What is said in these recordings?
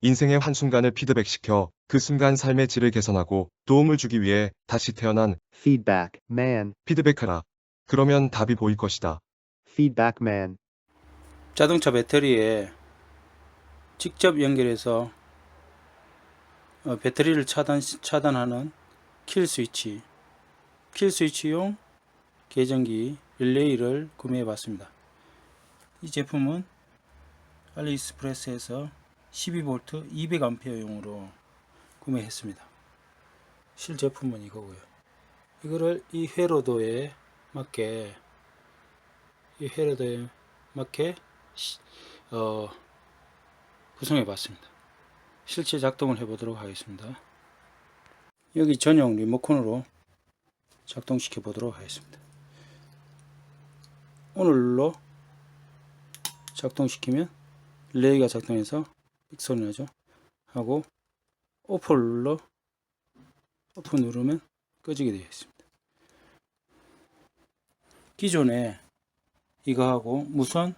인생의 한순간을 피드백시켜 그 순간 삶의 질을 개선하고 도움을 주기 위해 다시 태어난 Feedback man. 피드백하라. 그러면 답이 보일 것이다. Feedback man. 자동차 배터리에 직접 연결해서 배터리를 차단하는 킬 스위치용 계전기 릴레이를 구매해 봤습니다. 이 제품은 알리익스프레스에서 12V 200A용으로 구매했습니다. 실제품은 이거고요. 이거를 이 회로도에 맞게 구성해 봤습니다. 실제 작동을 해 보도록 하겠습니다. 여기 전용 리모컨으로 작동시켜 보도록 하겠습니다. 오늘로 작동시키면 릴레이가 작동해서 삑 소리 나죠. 하고 오프를 눌러 오프 누르면 꺼지게 되어 있습니다. 기존에 이거하고 무선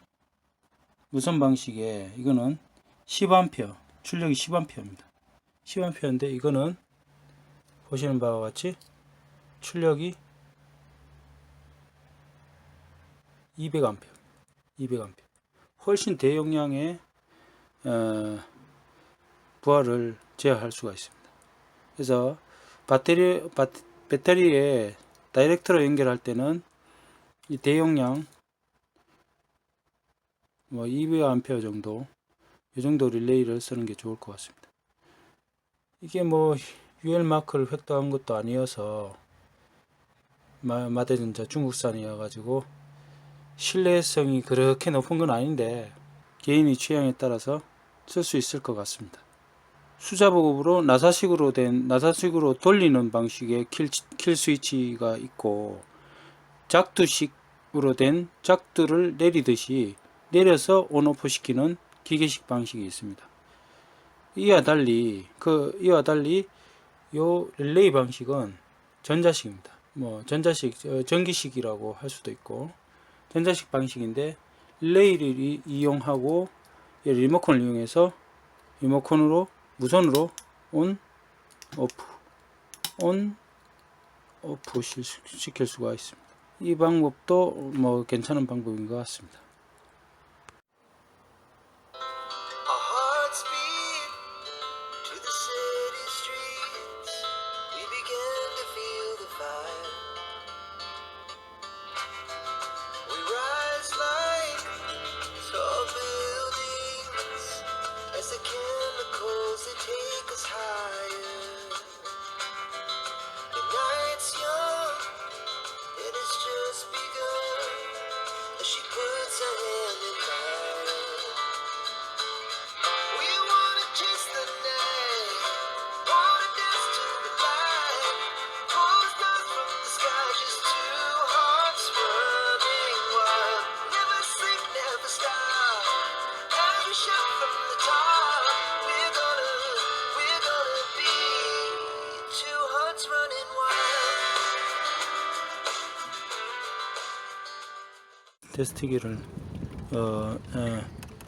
방식의 이거는 10A 출력이 10A입니다. 10A인데 이거는 보시는 바와 같이 출력이 200A 훨씬 대용량의 부하를 제어할 수가 있습니다. 그래서 배터리에 다이렉트로 연결할 때는 이 대용량 200A 정도 이 정도 릴레이를 쓰는 게 좋을 것 같습니다. 이게 UL 마크를 획득한 것도 아니어서 마대전자 중국산이어 가지고 신뢰성이 그렇게 높은 건 아닌데 개인의 취향에 따라서 쓸 수 있을 것 같습니다. 수자보급으로 나사식으로 돌리는 방식의 킬 스위치가 있고 작두식으로 된 작두를 내리듯이 내려서 온오프 시키는 기계식 방식이 있습니다. 이와 달리 요 릴레이 방식은 전자식입니다. 전기식이라고 할 수도 있고 전자식 방식인데 릴레이를 이용하고 리모컨을 이용해서 리모컨으로 무선으로 온 오프 시킬 수가 있습니다. 이 방법도 괜찮은 방법인 것 같습니다. She puts her hand in mine. We wanna chase the night, wanna dance to the light. Pull stars from the sky, just two hearts running wild. Never sleep, never stop. Every shot from the top. We're gonna be two hearts running wild. 테스트기를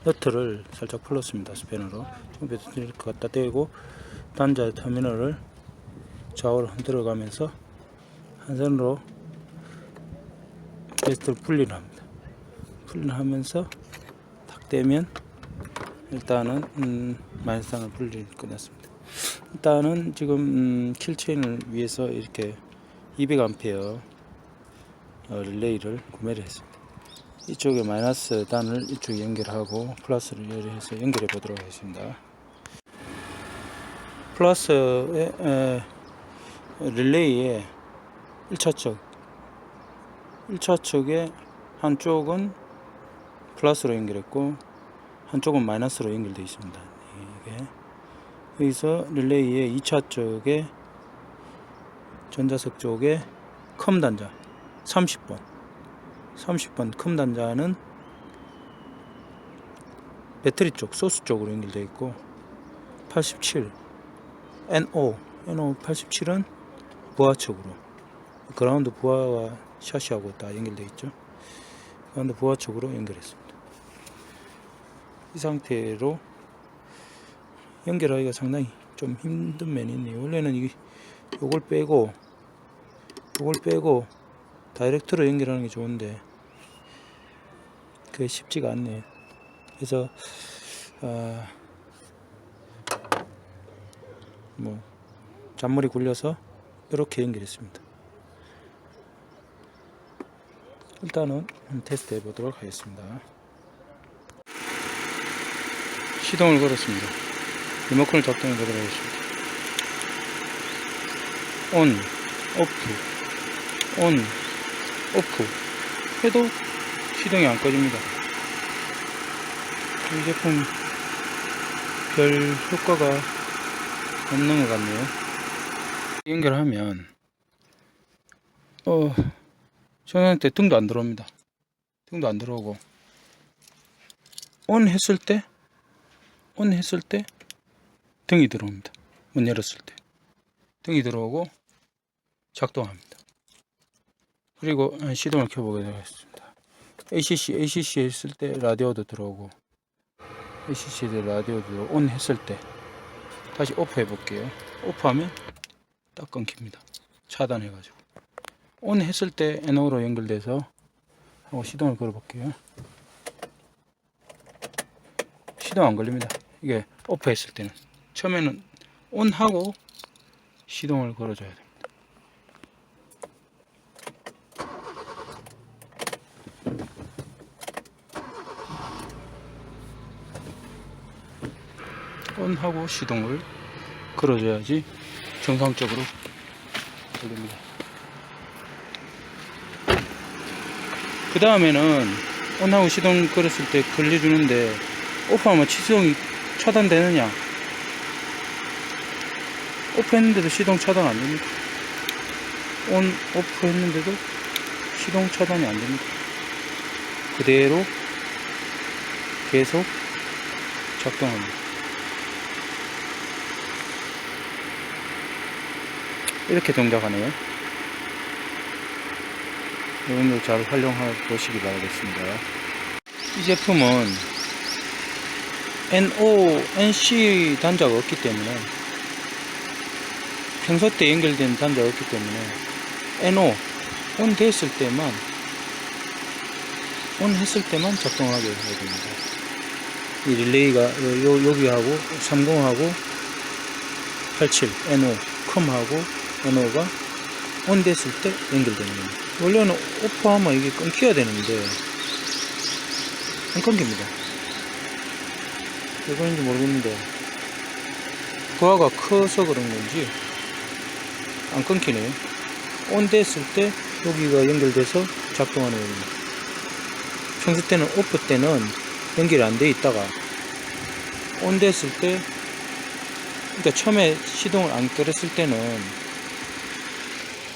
너트를 살짝 풀었습니다. 스패너로 지금 배터리를 갖다 대고 단자 터미널을 좌우로 흔들어 가면서 한 손으로 테스트를 분리를 합니다. 분리를 하면서 탁 대면 일단은 마이너스상을 분리를 끝냈습니다. 일단은 지금 킬체인을 위해서 이렇게 200A 릴레이를 구매를 했습니다. 이쪽에 마이너스 단을 이쪽에 연결하고 플러스를 해서 연결해 보도록 하겠습니다. 플러스의 릴레이의 1차 척의 한쪽은 플러스로 연결했고 한쪽은 마이너스로 연결되어 있습니다. 이게 여기서 릴레이의 2차 쪽에 전자석 쪽에 컴 단자 30번 컴 단자는 배터리 쪽 소스 쪽으로 연결되어 있고 87 NO 87은 부하 쪽으로 그라운드 부하와 샤시하고 다 연결되어 있죠. 그라운드 부하 쪽으로 연결했습니다. 이 상태로 연결하기가 상당히 좀 힘든 면이 있네요. 원래는 요걸 빼고 다이렉트로 연결하는 게 좋은데 그게 쉽지가 않네요. 그래서 뭐 잔머리 굴려서 이렇게 연결했습니다. 일단은 테스트 해 보도록 하겠습니다. 시동을 걸었습니다. 리모컨을 작동해 보도록 하겠습니다. 온, 오프, 온, 오프 해도 시동이 안 꺼집니다. 이 제품 별 효과가 없는 것 같네요. 연결하면 저한테 등도 안 들어옵니다. 등도 안 들어오고 온 했을 때 등이 들어옵니다. 문 열었을 때 등이 들어오고 작동합니다. 그리고 시동을 켜보도록 하겠습니다. ACC 했을 때 라디오도 들어오고 ACC에 라디오도 온 했을 때 다시 오프 해볼게요. 오프하면 딱 끊깁니다. 차단해가지고 온 했을 때 NO로 연결돼서 하고 시동을 걸어볼게요. 시동 안 걸립니다. 이게 오프 했을 때는 처음에는 온 하고 시동을 걸어줘야 됩니다. 온 하고 시동을 걸어줘야지 정상적으로 걸립니다. 그 다음에는 온하고 시동 걸었을 때 걸려주는데 오프하면 시동이 차단되느냐? 오프 했는데도 시동 차단 안 됩니다. 온, 오프 했는데도 시동 차단이 안 됩니다. 그대로 계속 작동합니다. 이렇게 동작하네요. 여러분들 잘 활용해 보시기 바라겠습니다. 이 제품은 NO, NC 단자가 없기 때문에 평소 때 연결된 단자가 없기 때문에 NO, 온 됐을 때만 온 했을 때만 작동하게 해야 됩니다. 이 릴레이가 여기하고 30하고 87 NO, 컴하고 NO가 온 됐을 때 연결되는 겁니다. 원래는 오프하면 이게 끊겨야 되는데 안 끊깁니다. 왜 그런지 모르겠는데 부하가 커서 그런 건지 안 끊기네요. 온 됐을 때 여기가 연결돼서 작동하는 겁니다. 평소 때는 오프 때는 연결이 안 돼 있다가 온 됐을 때, 그러니까 처음에 시동을 안 걸었을 때는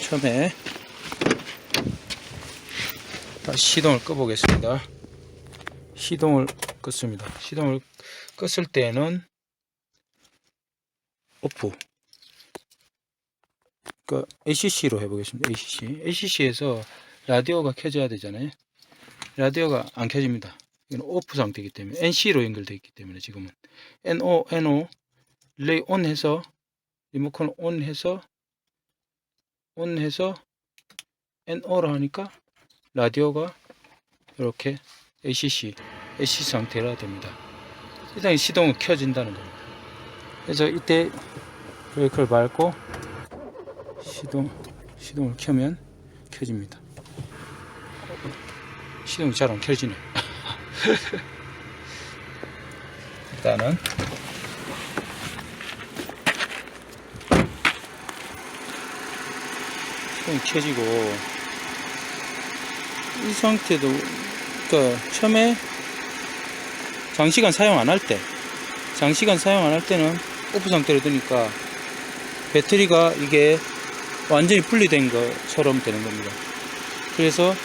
처음에 다시 시동을 꺼 보겠습니다. 시동을 껐습니다. 시동을 껐을 때는 오프. 그 ACC로 해보겠습니다. ACC에서 라디오가 켜져야 되잖아요. 라디오가 안 켜집니다. 이건 오프 상태이기 때문에 NC로 연결되어 있기 때문에 지금은 NO 릴레이 온 해서 리모컨 온 해서 NO로 하니까 라디오가 이렇게 AC 상태라 됩니다. 일단 시동은 켜진다는 겁니다. 그래서 이때 브레이크를 밟고 시동을 켜면 켜집니다. 시동이 잘 안 켜지네. 일단은 시동이 켜지고 이 상태도, 그러니까 처음에 장시간 사용 안 할 때는 오프 상태로 두니까 배터리가 이게 완전히 분리된 것처럼 되는 겁니다. 그래서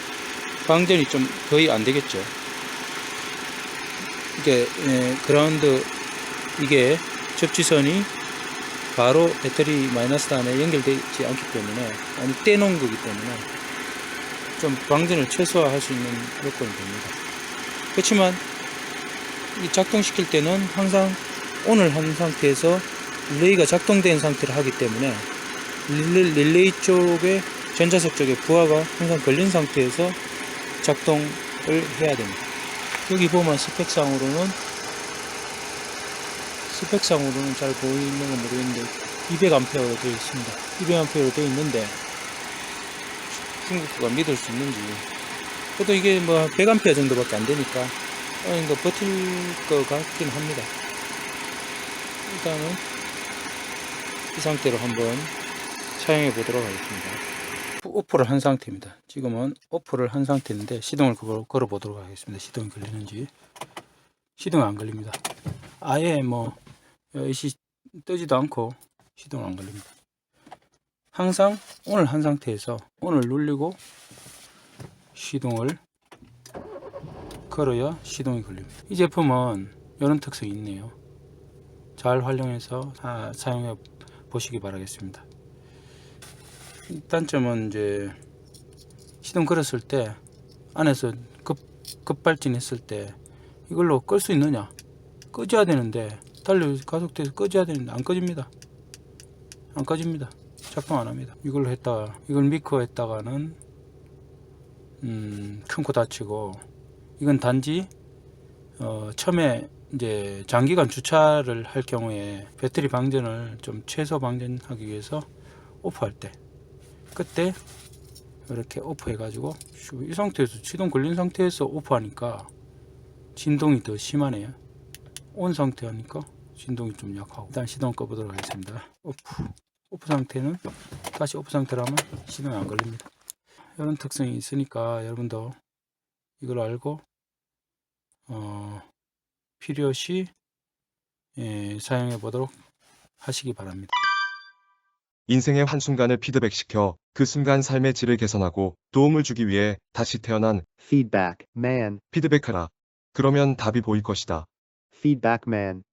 방전이 좀 거의 안 되겠죠. 이게 그라운드, 이게 접지선이 바로 배터리 마이너스 단에 연결되지 않기 때문에, 아니 떼놓은 거기 때문에 좀 방전을 최소화할 수 있는 요건이 됩니다. 그렇지만 이 작동시킬 때는 항상 ON을 한 상태에서 릴레이가 작동된 상태를 하기 때문에 릴레이 쪽에 전자석 쪽에 부하가 항상 걸린 상태에서 작동을 해야 됩니다. 여기 보면 스펙상으로는 잘 보이는 건 모르겠는데 200A로 되어 있습니다. 200A로 되어 있는데 중국가 믿을 수 있는지, 그래도 이게 뭐 100A 정도밖에 안 되니까 어느 정도 버틸 것 같긴 합니다. 일단은 이 상태로 한번 사용해 보도록 하겠습니다. 오프를 한 상태입니다. 지금은 오프를 한 상태인데 시동을 걸어 보도록 하겠습니다. 시동이 걸리는지. 시동 안 걸립니다. 아예 뭐 AC 뜨지도 않고 시동 안 걸립니다. 항상 ON을 한 상태에서 ON을 누르고 시동을 걸어야 시동이 걸립니다. 이 제품은 이런 특성이 있네요. 잘 활용해서 사용해 보시기 바라겠습니다. 단점은 이제 시동 걸었을 때 안에서 급발진했을 때 이걸로 끌 수 있느냐, 꺼져야 되는데 가속돼서 꺼져야 되는데 안 꺼집니다. 작동 안 합니다. 이걸 미코 했다가는 큰 코 다치고, 이건 단지 처음에 이제 장기간 주차를 할 경우에 배터리 방전을 좀 최소 방전하기 위해서 오프할 때, 그때 이렇게 오프 해가지고 이 상태에서 시동 걸린 상태에서 오프하니까 진동이 더 심하네요. 온 상태 하니까 진동이 좀 약하고. 일단 시동 꺼보도록 하겠습니다. 오프 상태는 다시 오프 상태로 하면 시동이 안 걸립니다. 이런 특성이 있으니까 여러분도 이걸 알고 필요시 사용해 보도록 하시기 바랍니다. 인생의 한순간을 피드백시켜 그 순간 삶의 질을 개선하고 도움을 주기 위해 다시 태어난 Feedback Man. 피드백하라. 그러면 답이 보일 것이다. Feedback Man.